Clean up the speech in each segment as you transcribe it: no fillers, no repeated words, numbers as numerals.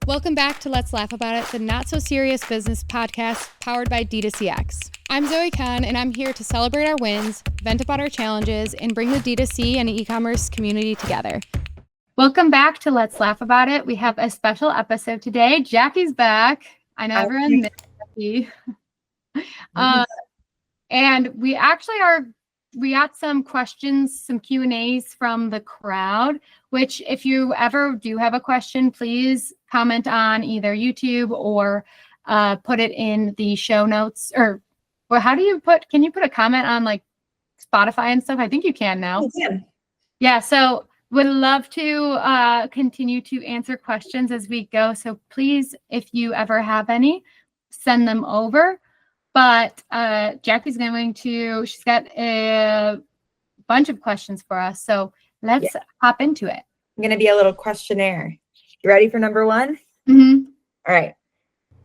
Welcome back to Let's Laugh About It, the not-so-serious business podcast powered by D2CX. I'm Zoe Kahn, and I'm here to celebrate our wins, vent about our challenges, and bring the D2C and e-commerce community together. Welcome back to Let's Laugh About It. We have a special episode today. Jackie's back. I know everyone missed Jackie. And we got some questions, some Q&As from the crowd, which if you ever do have a question, please comment on either YouTube or put it in the show notes. Or well, can you put a comment on like Spotify and stuff? I think you can now. You can. Yeah, so would love to continue to answer questions as we go. So please, if you ever have any, send them over. But Jackie's she's got a bunch of questions for us. So let's hop into it. I'm going to be a little questionnaire. You ready for number one? Mm-hmm. All right.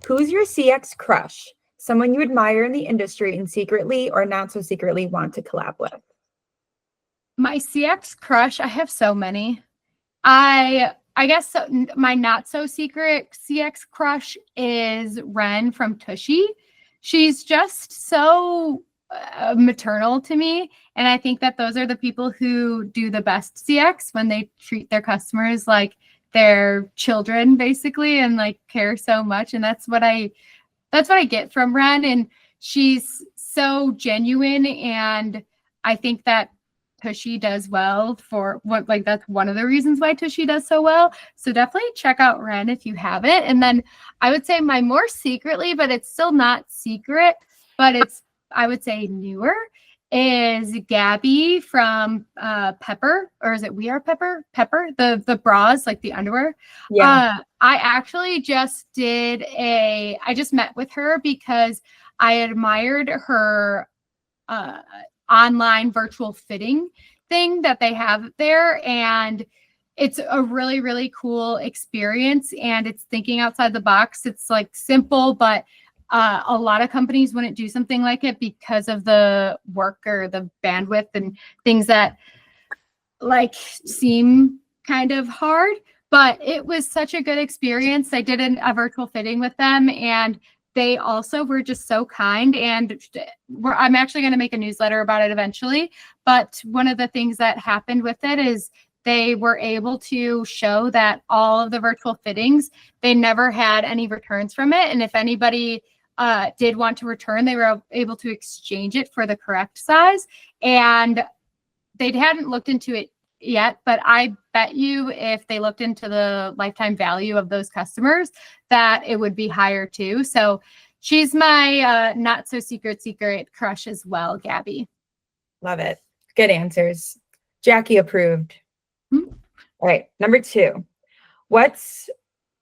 Who's your CX crush? Someone you admire in the industry and secretly or not so secretly want to collab with? My CX crush, I have so many. I guess so, my not so secret CX crush is Ren from Tushy. She's just so maternal to me. And I think that those are the people who do the best CX when they treat their customers like their children, basically, and like care so much. And that's what I get from Ren. And she's so genuine. And I think that Tushy does well that's one of the reasons why Tushy does so well. So definitely check out Ren if you haven't. And then I would say my more secretly, but it's still not secret, but it's, I would say newer, is Gabby from Pepper, or is it We Are Pepper? Pepper, the bras, like the underwear. Yeah. I actually just I just met with her because I admired her online virtual fitting thing that they have there, and it's a really, really cool experience, and it's thinking outside the box. It's like simple, but a lot of companies wouldn't do something like it because of the work or the bandwidth and things that like seem kind of hard, but it was such a good experience. I did a virtual fitting with them, and they also were just so kind, and I'm actually going to make a newsletter about it eventually. But one of the things that happened with it is they were able to show that all of the virtual fittings, they never had any returns from it. And if anybody did want to return, they were able to exchange it for the correct size. And they hadn't looked into it yet, but I bet you if they looked into the lifetime value of those customers, that it would be higher too. So she's my not so secret crush as well, Gabby. Love it. Good answers. Jackie approved. Mm-hmm. All right. Number two, what's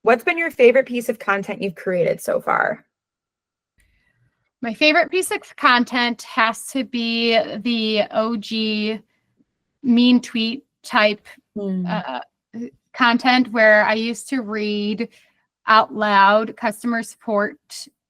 been your favorite piece of content you've created so far? My favorite piece of content has to be the OG mean tweet type content where I used to read out loud customer support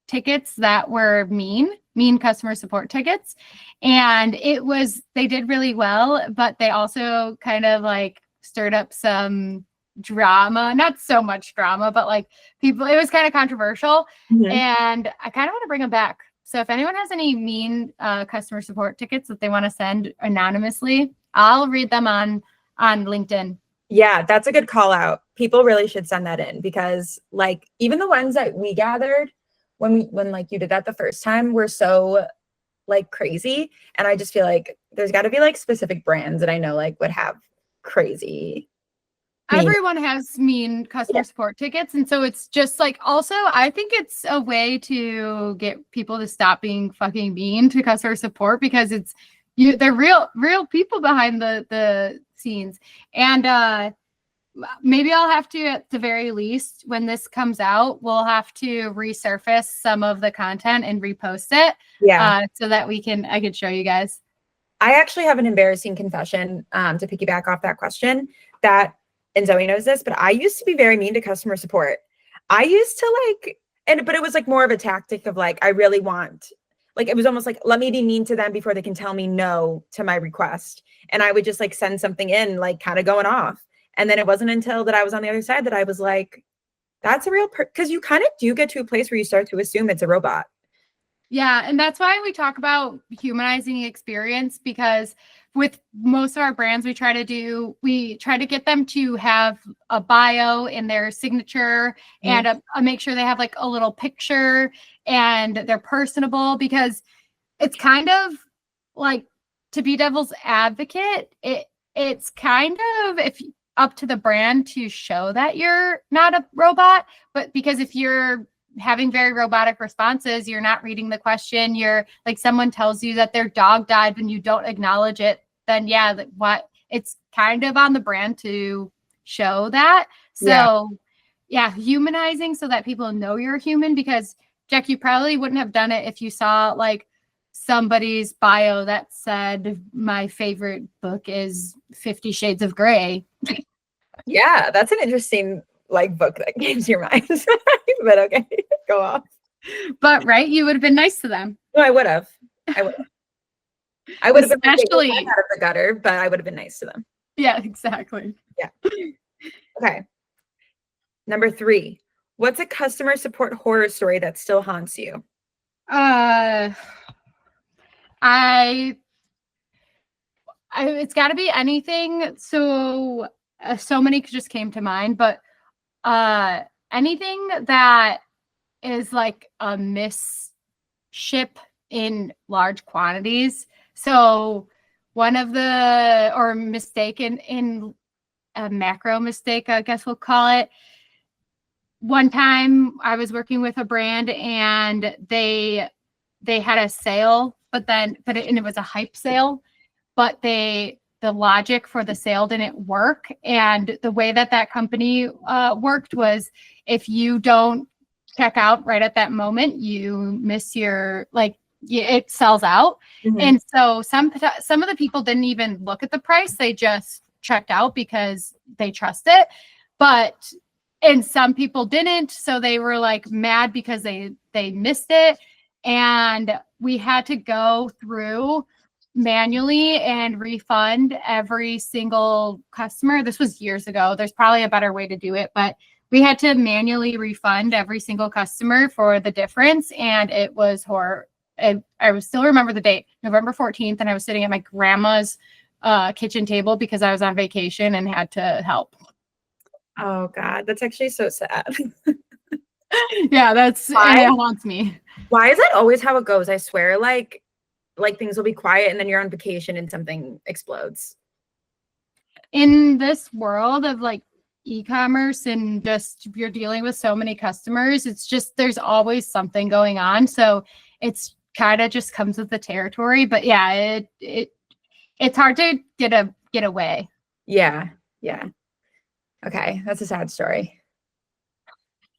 tickets that were mean customer support tickets. And they did really well, but they also kind of like stirred up some drama, not so much drama, but like it was kind of controversial. Mm-hmm. And I kind of want to bring them back. So if anyone has any mean customer support tickets that they want to send anonymously, I'll read them on LinkedIn. Yeah, that's a good call out. People really should send that in, because like even the ones that we gathered when like you did that the first time were so like crazy. And I just feel like there's got to be like specific brands that I know like would have crazy. Everyone has mean customer support tickets. And so it's just like, also, I think it's a way to get people to stop being fucking mean to customer support, because they're real people behind the scenes. And maybe I'll have to, at the very least, when this comes out, we'll have to resurface some of the content and repost it. Yeah. So that I could show you guys. I actually have an embarrassing confession to piggyback off that question, and Zoe knows this, but I used to be very mean to customer support. I used to but it was like more of a tactic of like, I really want, like, it was almost like, let me be mean to them before they can tell me no to my request. And I would just like send something in, like kind of going off. And then it wasn't until that I was on the other side that I was like, That's a real, because you kind of do get to a place where you start to assume it's a robot. Yeah, and that's why we talk about humanizing the experience, because with most of our brands, we try to get them to have a bio in their signature and make sure they have like a little picture and they're personable, because it's kind of like, to be devil's advocate, it's kind of up to the brand to show that you're not a robot, but because if you're having very robotic responses, you're not reading the question, you're like, someone tells you that their dog died when you don't acknowledge it, then yeah, what, it's kind of on the brand to show that. So yeah, humanizing so that people know you're a human, because Jack, you probably wouldn't have done it if you saw like somebody's bio that said my favorite book is 50 Shades of Grey. Yeah, that's an interesting like book that came to your mind. But okay, go off. But right, you would have been nice to them. No, I would have. I would have been especially out of the gutter, but I would have been nice to them. Yeah, exactly. Yeah. Okay. Number 3. What's a customer support horror story that still haunts you? It's got to be anything. So many just came to mind, but anything that is like a misship in large quantities. So mistake in a macro mistake, I guess we'll call it. One time I was working with a brand and they had a sale, but it was a hype sale, but the logic for the sale didn't work. And the way that company worked was, if you don't check out right at that moment, you miss your, it sells out. Mm-hmm. And so some of the people didn't even look at the price. They just checked out because they trust it. And some people didn't. So they were like mad because they missed it. And we had to go through manually and refund every single customer. This was years ago. There's probably a better way to do it, but we had to manually refund every single customer for the difference. And it was horror. I still remember the date, November 14th. And I was sitting at my grandma's kitchen table because I was on vacation and had to help. Oh God, that's actually so sad. Yeah, it haunts me. Why is that always how it goes? I swear, like things will be quiet and then you're on vacation and something explodes. In this world of like e-commerce and just you're dealing with so many customers, it's just there's always something going on. So it's kind of just comes with the territory. But yeah, it's hard to get away. Yeah. Okay, that's a sad story.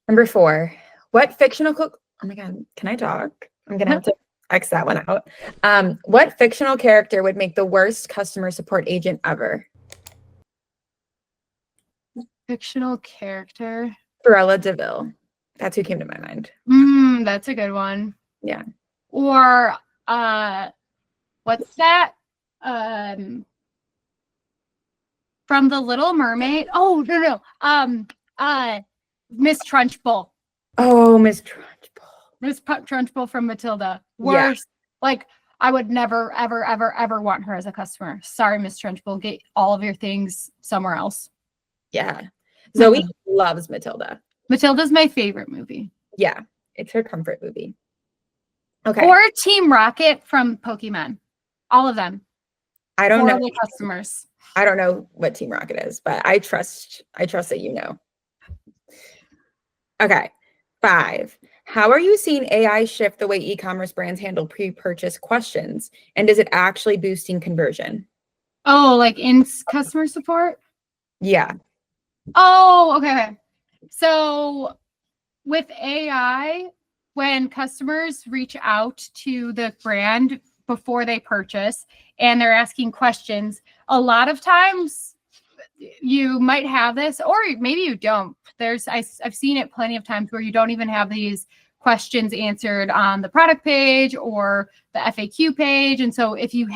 Number 4, what fictional oh my God, can I talk? I'm gonna have to X that one out. What fictional character would make the worst customer support agent ever? Fictional character? Cruella de Vil. That's who came to my mind. That's a good one. Yeah. Or what's that? From The Little Mermaid. Oh, no. Miss Trunchbull. Oh, Miss Trunchbull. Miss Trunchbull from Matilda. Worst. Yeah. Like, I would never, ever, ever, ever want her as a customer. Sorry, Miss Trunchbull. Get all of your things somewhere else. Yeah. Zoe loves Matilda. Matilda's my favorite movie. Yeah. It's her comfort movie. Okay. Or Team Rocket from Pokemon. All of them. I don't know. Customers. I don't know what Team Rocket is, but I trust that you know. Okay. 5. How are you seeing AI shift the way e-commerce brands handle pre-purchase questions? And is it actually boosting conversion? Oh, like in customer support? Yeah. Oh, okay. So with AI, when customers reach out to the brand before they purchase and they're asking questions, a lot of times you might have this, or maybe you don't. I've seen it plenty of times where you don't even have these questions answered on the product page or the FAQ page. And so if you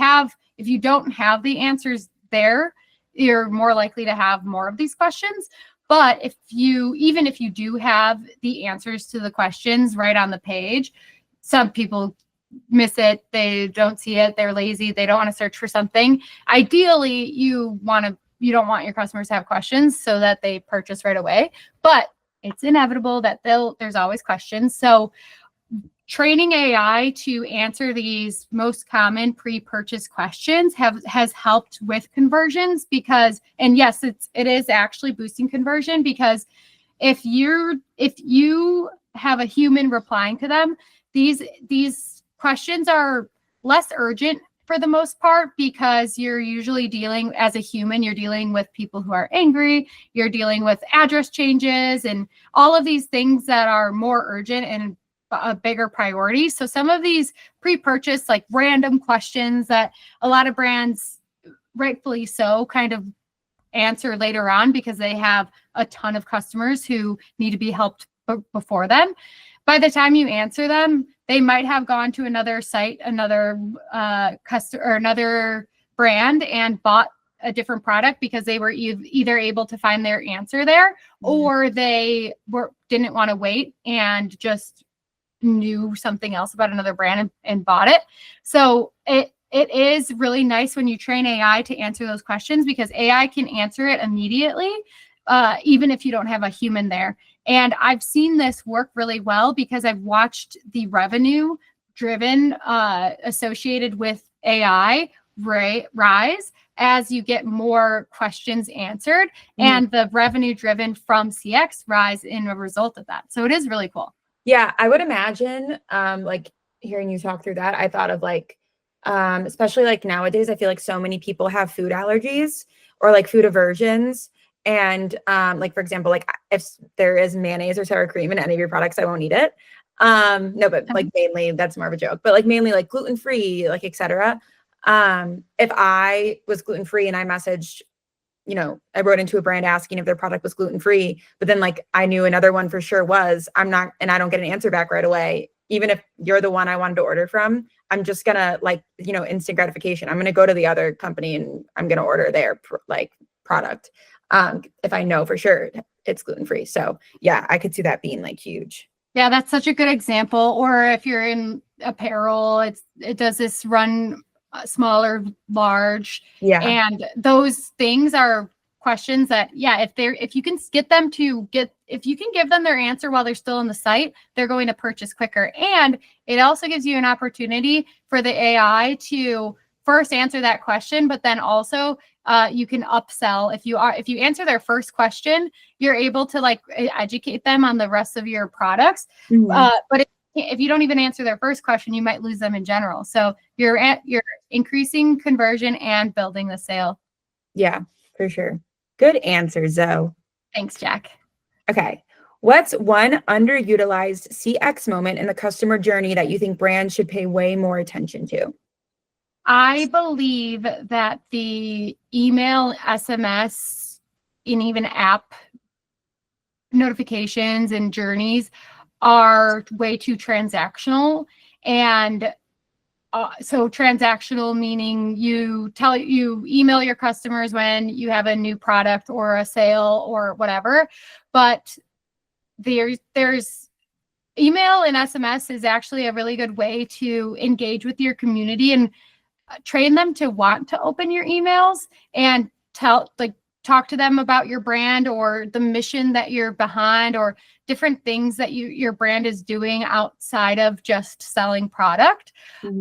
don't have the answers there, you're more likely to have more of these questions. But even if you do have the answers to the questions right on the page, some people miss it. They don't see it. They're lazy. They don't want to search for something. Ideally, you don't want your customers to have questions so that they purchase right away, but it's inevitable that there's always questions. So training AI to answer these most common pre-purchase questions has helped with conversions because, and yes, it is actually boosting conversion because if you have a human replying to them, these questions are less urgent for the most part because you're usually dealing as a human, you're dealing with people who are angry, you're dealing with address changes and all of these things that are more urgent and a bigger priority. So some of these pre-purchase like random questions that a lot of brands, rightfully so, kind of answer later on because they have a ton of customers who need to be helped before them. By the time you answer them, they might have gone to another site, another customer or another brand and bought a different product because they were either able to find their answer there or they didn't want to wait and just knew something else about another brand and bought it. So it is really nice when you train AI to answer those questions because AI can answer it immediately, even if you don't have a human there. And I've seen this work really well because I've watched the revenue driven associated with AI rise as you get more questions answered and the revenue driven from CX rise in a result of that. So it is really cool. Yeah, I would imagine, like hearing you talk through that, I thought of like, especially like nowadays, I feel like so many people have food allergies or like food aversions. And like, for example, like if there is mayonnaise or sour cream in any of your products, I won't eat it. No, but like mainly that's more of a joke, but like mainly like gluten-free, like, et cetera. If I was gluten-free and I messaged, I wrote into a brand asking if their product was gluten-free, but then like I knew another one for sure was, and I don't get an answer back right away. Even if you're the one I wanted to order from, I'm just gonna like, instant gratification. I'm going to go to the other company and I'm going to order their like product. If I know for sure it's gluten-free. So yeah, I could see that being like huge. Yeah, that's such a good example. Or if you're in apparel, it does this run small or large. Yeah. And those things are questions that, yeah, if you can give them their answer while they're still on the site, they're going to purchase quicker. And it also gives you an opportunity for the AI to first answer that question, but then also you can upsell. If you answer their first question, you're able to like educate them on the rest of your products. But if you don't even answer their first question, you might lose them in general. So you're increasing conversion and building the sale. Yeah, for sure. Good answer, Zoe. Thanks, Jack. Okay. What's one underutilized CX moment in the customer journey that you think brands should pay way more attention to? I believe that the email, SMS, and even app notifications and journeys are way too transactional. And so transactional meaning you email your customers when you have a new product or a sale or whatever, but there's email and SMS is actually a really good way to engage with your community and train them to want to open your emails and talk to them about your brand or the mission that you're behind or different things that your brand is doing outside of just selling product.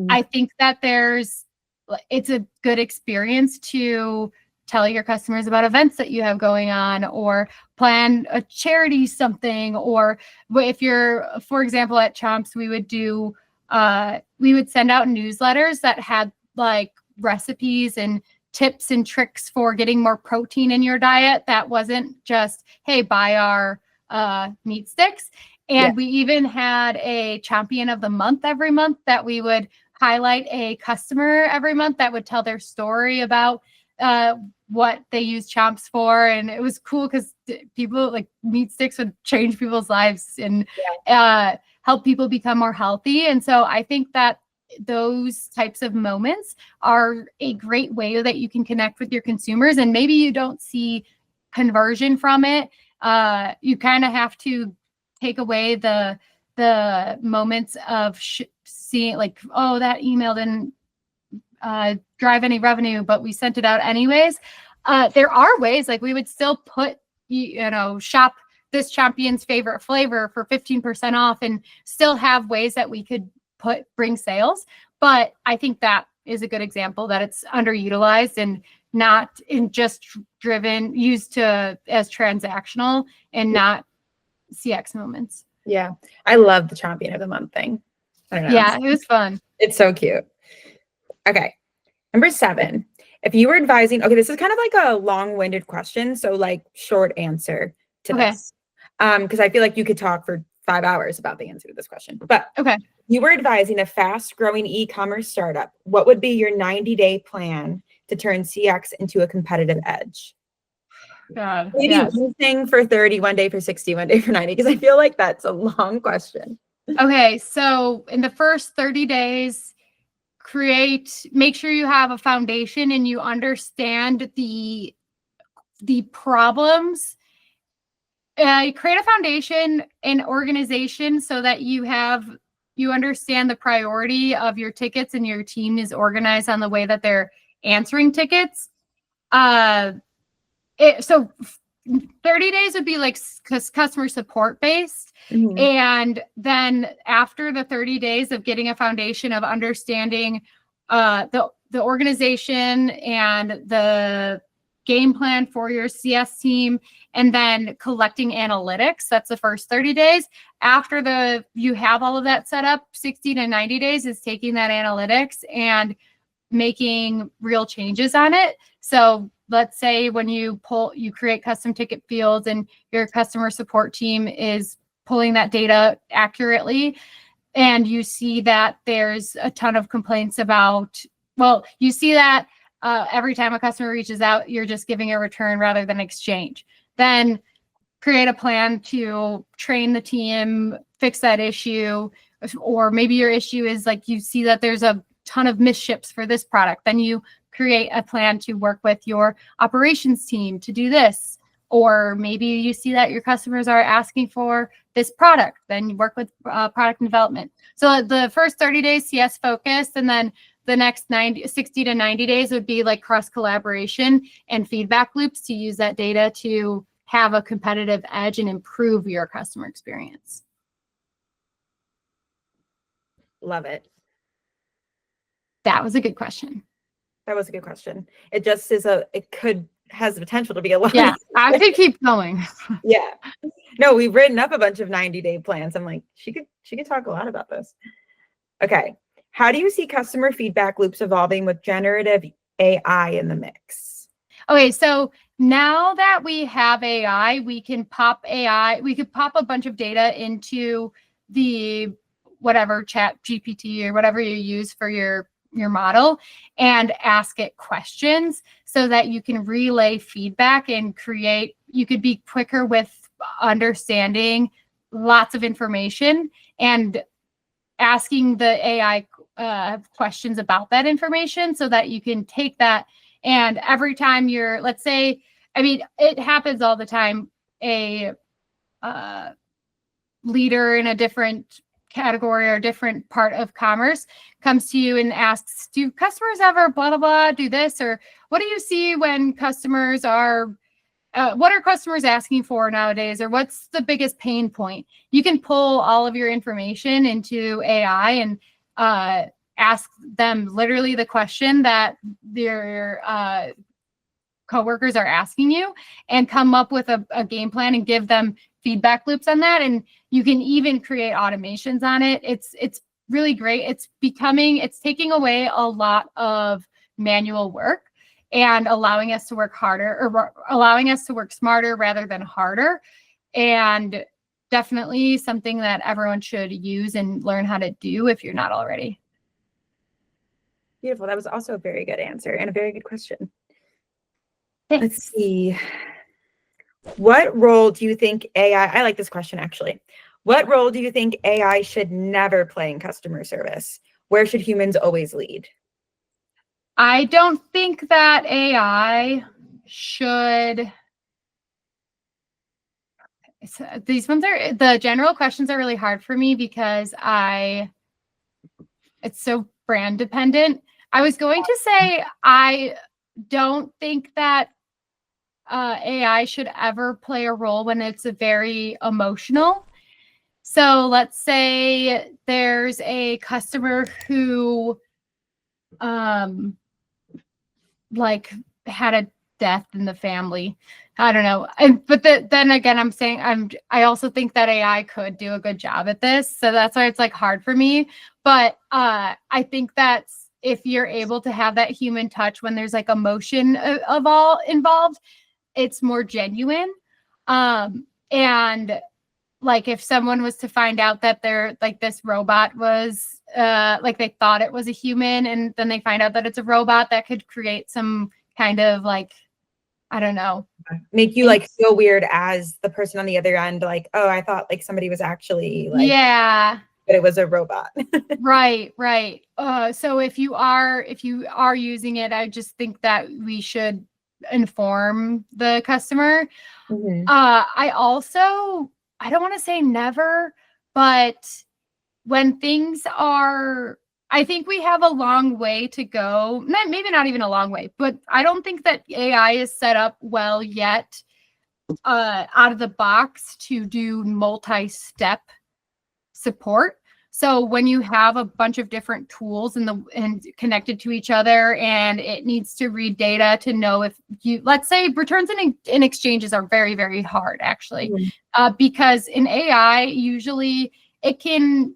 I think that it's a good experience to tell your customers about events that you have going on or plan a charity something. Or if you're, for example, at Chomps, we would send out newsletters that had like recipes and tips and tricks for getting more protein in your diet. That wasn't just, hey, buy our meat sticks. And we even had a champion of the month every month that we would highlight a customer every month that would tell their story about what they use Chomps for. And it was cool because people like meat sticks would change people's lives and help people become more healthy. And so I think that those types of moments are a great way that you can connect with your consumers. And maybe you don't see conversion from it You kind of have to take away the moments of seeing like, oh, that email didn't drive any revenue, but we sent it out anyways. There are ways, like we would still put, shop this champion's favorite flavor for 15% off and still have ways that we could bring sales. But I think that is a good example that it's underutilized and not in just used as transactional and not CX moments. Yeah. I love the champion of the month thing. I don't know. Yeah, it was fun. It's so cute. Okay. Number 7. If you were advising, okay, this is kind of like a long-winded question. So like short answer to this. Because I feel like you could talk for 5 hours about the answer to this question. But okay. You were advising a fast-growing e-commerce startup. What would be your 90-day plan to turn CX into a competitive edge? God, Maybe yes. one thing for 30, one day for 60, one day for 90, because I feel like that's a long question. Okay, so in the first 30 days, make sure you have a foundation and you understand the problems. Create a foundation and organization so that you understand the priority of your tickets and your team is organized on the way that they're answering tickets. So 30 days would be like customer support based. Mm-hmm. And then after the 30 days of getting a foundation of understanding the organization and the game plan for your CS team, and then collecting analytics, that's the first 30 days. After you have all of that set up, 60 to 90 days is taking that analytics and making real changes on it. So let's say when you create custom ticket fields and your customer support team is pulling that data accurately, and you see that there's a ton of complaints you see that every time a customer reaches out, you're just giving a return rather than exchange. Then create a plan to train the team, fix that issue. Or maybe your issue is like you see that there's a ton of missed ships for this product. Then you create a plan to work with your operations team to do this. Or maybe you see that your customers are asking for this product. Then you work with product development. So the first 30 days, CS focused, and then the next 60 to 90 days would be like cross collaboration and feedback loops to use that data to have a competitive edge and improve your customer experience. Love it. That was a good question. That was a good question. It just has the potential to be a lot. Yeah, I could keep going. Yeah. No, we've written up a bunch of 90-day plans. I'm like, she could talk a lot about this. Okay. How do you see customer feedback loops evolving with generative AI in the mix? Okay, so now that we have AI, we could pop a bunch of data into the whatever chat GPT or whatever you use for your model and ask it questions so that you can relay feedback and you could be quicker with understanding lots of information and asking the AI questions about that information so that you can take that. And every time it happens all the time, a leader in a different category or different part of commerce comes to you and asks, do customers ever blah, blah, blah, do this? Or what do you see when customers what are customers asking for nowadays? Or what's the biggest pain point? You can pull all of your information into AI and ask them literally the question that their coworkers are asking you and come up with a game plan and give them feedback loops on that. And you can even create automations on it. It's really great. It's taking away a lot of manual work and allowing us to work harder or allowing us to work smarter rather than harder. And definitely something that everyone should use and learn how to do if you're not already. Beautiful. That was also a very good answer and a very good question. Thanks. Let's see. What role do you think I like this question actually. What role do you think AI should never play in customer service? Where should humans always lead? I don't think that AI should these ones are, the general questions are really hard for me because it's so brand dependent. I was going to say, I don't think that AI should ever play a role when it's a very emotional. So let's say there's a customer who like had a death in the family. I don't know. But then again, I also think that AI could do a good job at this. So that's why it's like hard for me. But I think that's if you're able to have that human touch when there's like emotion of all involved, it's more genuine. And like if someone was to find out that they're like this robot was like they thought it was a human and then they find out that it's a robot, that could create some kind of like, I don't know, make you like feel weird as the person on the other end, like, oh, I thought like somebody was actually like, yeah, but it was a robot. right. So if you are using it, I just think that we should inform the customer. I don't want to say never, but when things are, I think we have a long way to go. Maybe not even a long way, but I don't think that AI is set up well yet out of the box to do multi-step support. So when you have a bunch of different tools and connected to each other, and it needs to read data to know if you, let's say returns and exchanges are very, very hard actually, because in AI, usually it can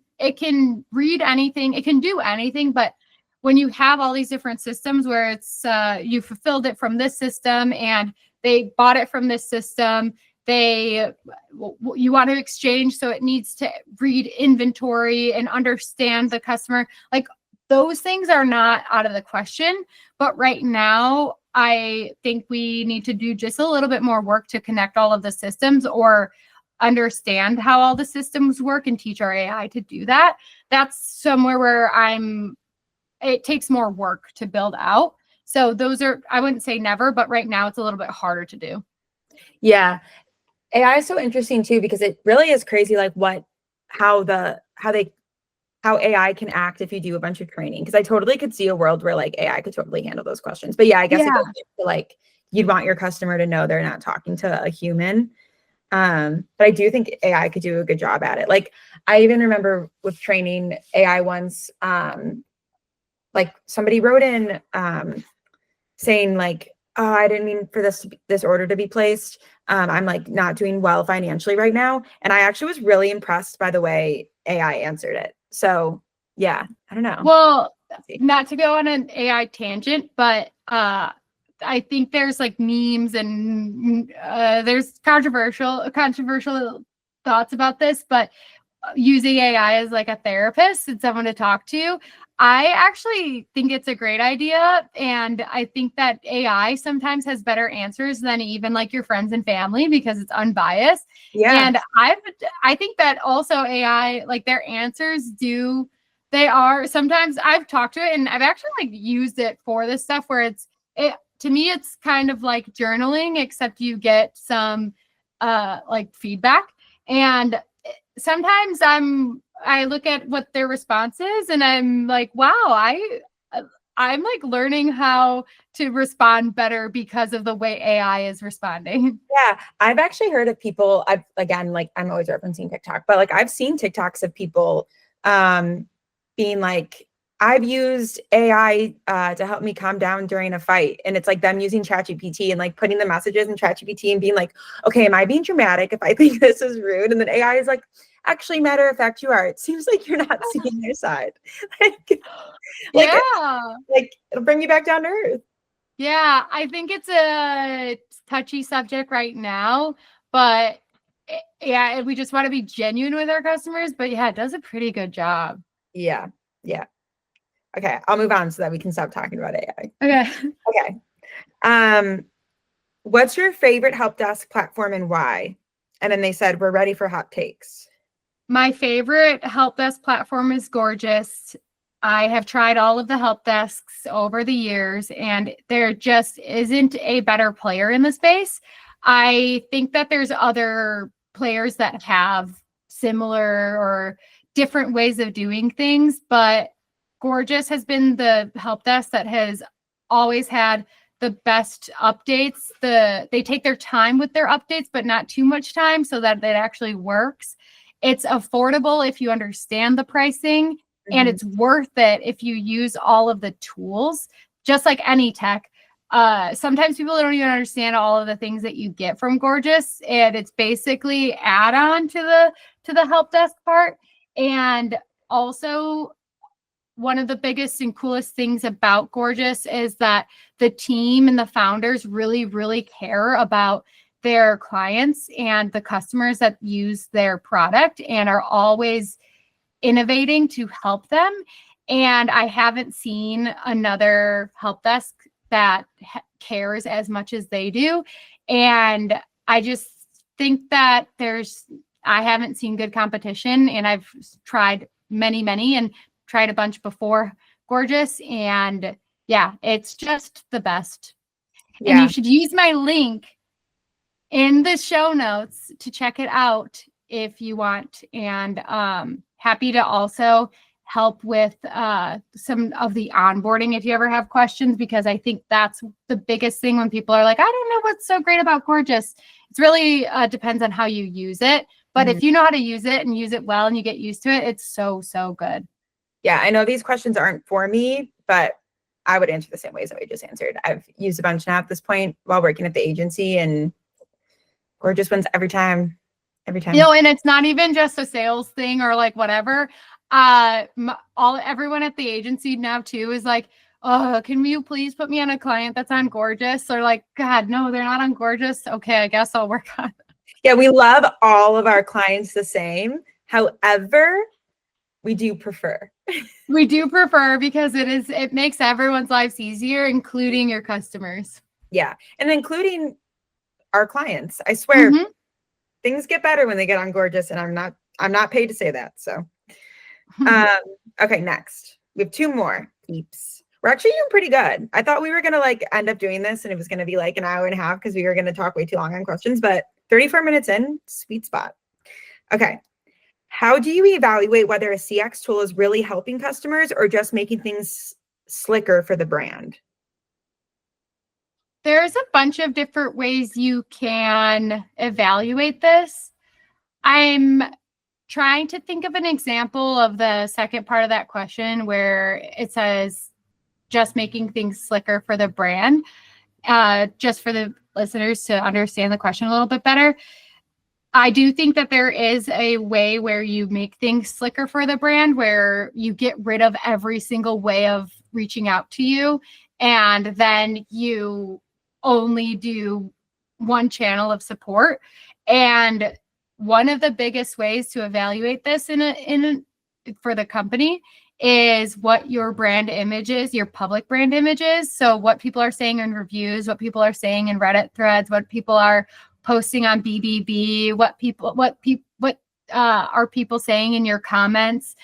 read anything, it can do anything, but when you have all these different systems where it's you fulfilled it from this system and they bought it from this system, you want to exchange, so it needs to read inventory and understand the customer. Like those things are not out of the question, but right now I think we need to do just a little bit more work to connect all of the systems or understand how all the systems work and teach our AI to do that. That's somewhere where it takes more work to build out. So those are, I wouldn't say never, but right now it's a little bit harder to do. Yeah. AI is so interesting too, because it really is crazy, like how AI can act if you do a bunch of training. Because I totally could see a world where like AI could totally handle those questions. But yeah, I guess it goes to like you'd want your customer to know they're not talking to a human. But I do think AI could do a good job at it. Like I even remember with training AI once, like somebody wrote in saying like, oh, I didn't mean for this order to be placed. I'm like not doing well financially right now. And I actually was really impressed by the way AI answered it. So yeah, I don't know. Well, not to go on an AI tangent, but I think there's like memes and there's controversial thoughts about this, but using AI as like a therapist and someone to talk to, I actually think it's a great idea. And I think that AI sometimes has better answers than even like your friends and family because it's unbiased. Yeah. And I think that also AI, like their answers they are sometimes I've talked to it and I've actually like used it for this stuff where to me, it's kind of like journaling, except you get some like feedback. And sometimes I look at what their response is and I'm like, wow, I'm like learning how to respond better because of the way AI is responding. Yeah, I've actually heard of people, again, like I'm always referencing TikTok, but like I've seen TikToks of people being like, I've used AI to help me calm down during a fight. And it's like them using ChatGPT and like putting the messages in ChatGPT and being like, okay, am I being dramatic if I think this is rude? And then AI is like, actually, matter of fact, you are. It seems like you're not seeing their side. Like it'll bring you back down to earth. Yeah, I think it's a touchy subject right now, but yeah, we just want to be genuine with our customers. But yeah, it does a pretty good job. Yeah. Yeah. Okay, I'll move on so that we can stop talking about AI. Okay. Okay. What's your favorite help desk platform and why? And then they said, we're ready for hot takes. My favorite help desk platform is Gorgeous. I have tried all of the help desks over the years, and there just isn't a better player in the space. I think that there's other players that have similar or different ways of doing things, but Gorgeous has been the help desk that has always had the best updates. They take their time with their updates, but not too much time so that it actually works. It's affordable if you understand the pricing, and it's worth it if you use all of the tools, just like any tech. Sometimes people don't even understand all of the things that you get from Gorgeous, and it's basically add-on to the help desk part. And also, one of the biggest and coolest things about Gorgeous is that the team and the founders really, really care about their clients and the customers that use their product and are always innovating to help them. And I haven't seen another help desk that cares as much as they do. And I just think that I haven't seen good competition, and I've tried many, and tried a bunch before Gorgeous. And yeah, it's just the best. Yeah. And you should use my link in the show notes to check it out if you want. And happy to also help with some of the onboarding if you ever have questions, because I think that's the biggest thing when people are like, I don't know what's so great about Gorgeous. It's really depends on how you use it. But if you know how to use it and use it well and you get used to it, it's so good. Yeah, I know these questions aren't for me, but I would answer the same way Zoe just answered. I've used a bunch now at this point while working at the agency, and Gorgeous wins every time. And it's not even just a sales thing or like whatever. Everyone at the agency now too is like, oh, can you please put me on a client that's on Gorgeous? Or like, God, no, they're not on Gorgeous. Okay, I guess I'll work on it. Yeah, we love all of our clients the same. However, we do prefer. We do prefer because it makes everyone's lives easier, including your customers. Yeah, and including our clients. I swear, things get better when they get on Gorgeous, and I'm not paid to say that. So, okay, next we have two more peeps. We're actually doing pretty good. I thought we were gonna like end up doing this, and it was gonna be like an hour and a half because we were gonna talk way too long on questions. But 34 minutes in, sweet spot. Okay. How do you evaluate whether a CX tool is really helping customers or just making things slicker for the brand? There's a bunch of different ways you can evaluate this. I'm trying to think of an example of the second part of that question where it says just making things slicker for the brand, just for the listeners to understand the question a little bit better. I do think that there is a way where you make things slicker for the brand, where you get rid of every single way of reaching out to you, and then you only do one channel of support. And one of the biggest ways to evaluate this for the company is what your brand image is, your public brand image is. So what people are saying in reviews, what people are saying in Reddit threads, what people are posting on BBB, what are people saying in your comments,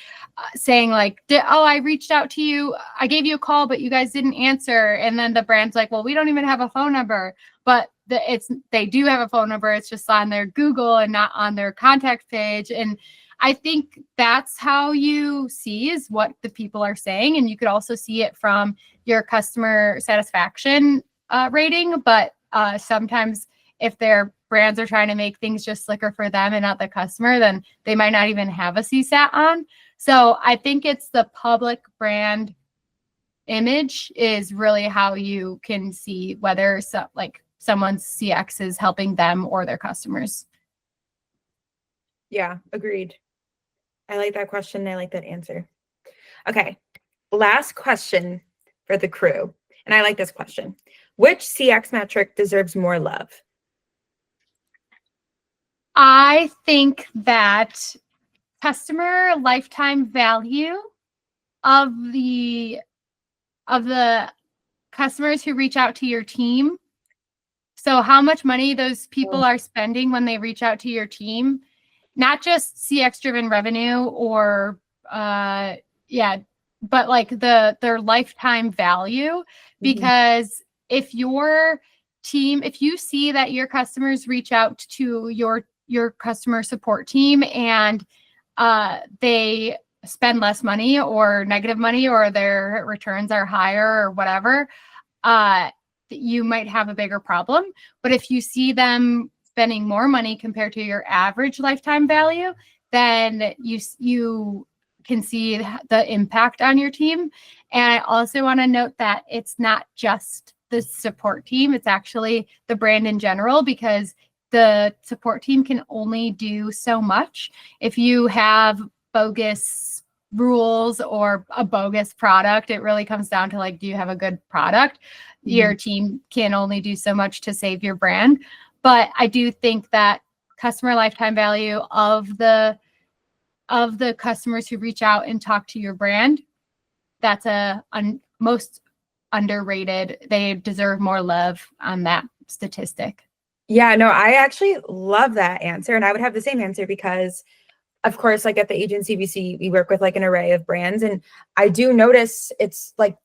saying like, I reached out to you, I gave you a call, but you guys didn't answer. And then the brand's like, well, we don't even have a phone number, but they do have a phone number. It's just on their Google and not on their contact page. And I think that's how you see is what the people are saying. And you could also see it from your customer satisfaction rating. But sometimes if their brands are trying to make things just slicker for them and not the customer, then they might not even have a CSAT on. So I think it's the public brand image is really how you can see whether someone's CX is helping them or their customers. Yeah, agreed. I like that question. I like that answer. Okay, last question for the crew. And I like this question. Which CX metric deserves more love? I think that customer lifetime value of the customers who reach out to your team. So how much money those people are spending when they reach out to your team, not just CX driven revenue or but like their lifetime value. Because if your team, if you see that your customers reach out to your your customer support team and they spend less money or negative money, or their returns are higher or whatever, you might have a bigger problem. But if you see them spending more money compared to your average lifetime value, then you can see the impact on your team. And I also want to note that it's not just the support team, it's actually the brand in general, because the support team can only do so much. If you have bogus rules or a bogus product, it really comes down to like, do you have a good product? Your team can only do so much to save your brand. But I do think that customer lifetime value of the customers who reach out and talk to your brand, that's most underrated. They deserve more love on that statistic. Yeah, no, I actually love that answer. And I would have the same answer because, of course, like at the agency we work with like an array of brands. And I do notice it's like,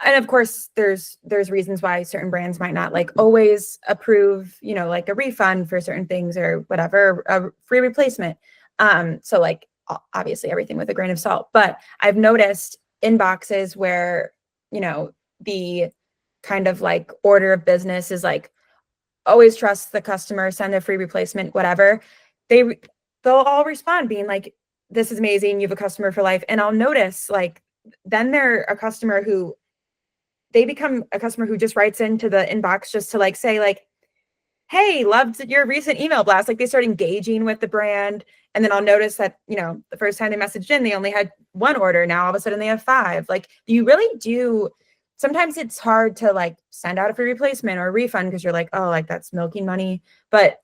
and of course, there's reasons why certain brands might not like always approve, like a refund for certain things or whatever, a free replacement. So like obviously everything with a grain of salt. But I've noticed inboxes where, the kind of like order of business is like, always trust the customer, send a free replacement, whatever. They'll all respond being like, this is amazing, you have a customer for life. And I'll notice like, then they're a customer who, they become a customer who just writes into the inbox just to like say like, hey, loved your recent email blast. Like they start engaging with the brand. And then I'll notice that, the first time they messaged in, they only had one order. Now all of a sudden they have 5. Like you really do. Sometimes it's hard to like send out a free replacement or a refund because you're like, oh, like that's milking money. But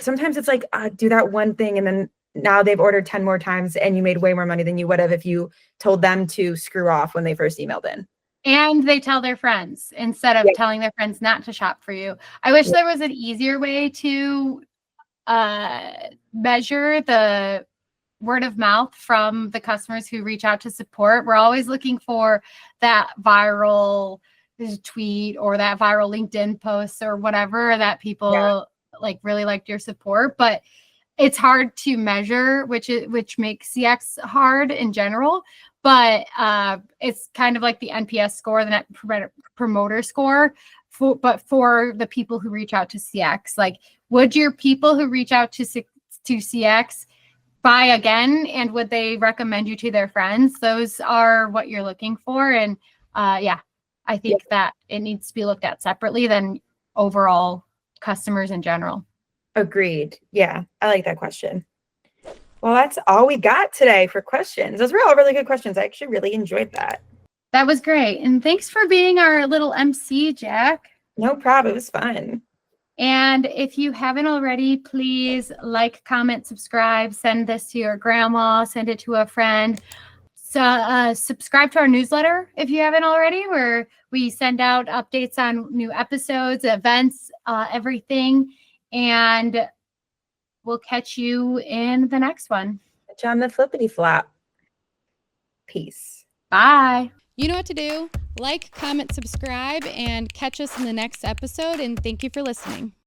sometimes it's like, do that one thing. And then now they've ordered 10 more times and you made way more money than you would have if you told them to screw off when they first emailed in. And they tell their friends instead of telling their friends not to shop for you. I wish there was an easier way to measure the word of mouth from the customers who reach out to support. We're always looking for that viral tweet or that viral LinkedIn post or whatever that people like really liked your support, but it's hard to measure, which makes CX hard in general. But it's kind of like the NPS score, the Net Promoter Score, but for the people who reach out to CX. Like, would your people who reach out to CX buy again, and would they recommend you to their friends? Those are what you're looking for. And I think that it needs to be looked at separately than overall customers in general. Agreed. Yeah, I like that question. Well, that's all we got today for questions. Those were all really good questions. I actually really enjoyed that. That was great. And thanks for being our little MC, Jack. No problem. It was fun. And if you haven't already, please like, comment, subscribe, send this to your grandma, send it to a friend. So subscribe to our newsletter if you haven't already, where we send out updates on new episodes, events, everything. And we'll catch you in the next one. Catch you on the flippity flop. Peace. Bye. You know what to do. Like, comment, subscribe, and catch us in the next episode. And thank you for listening.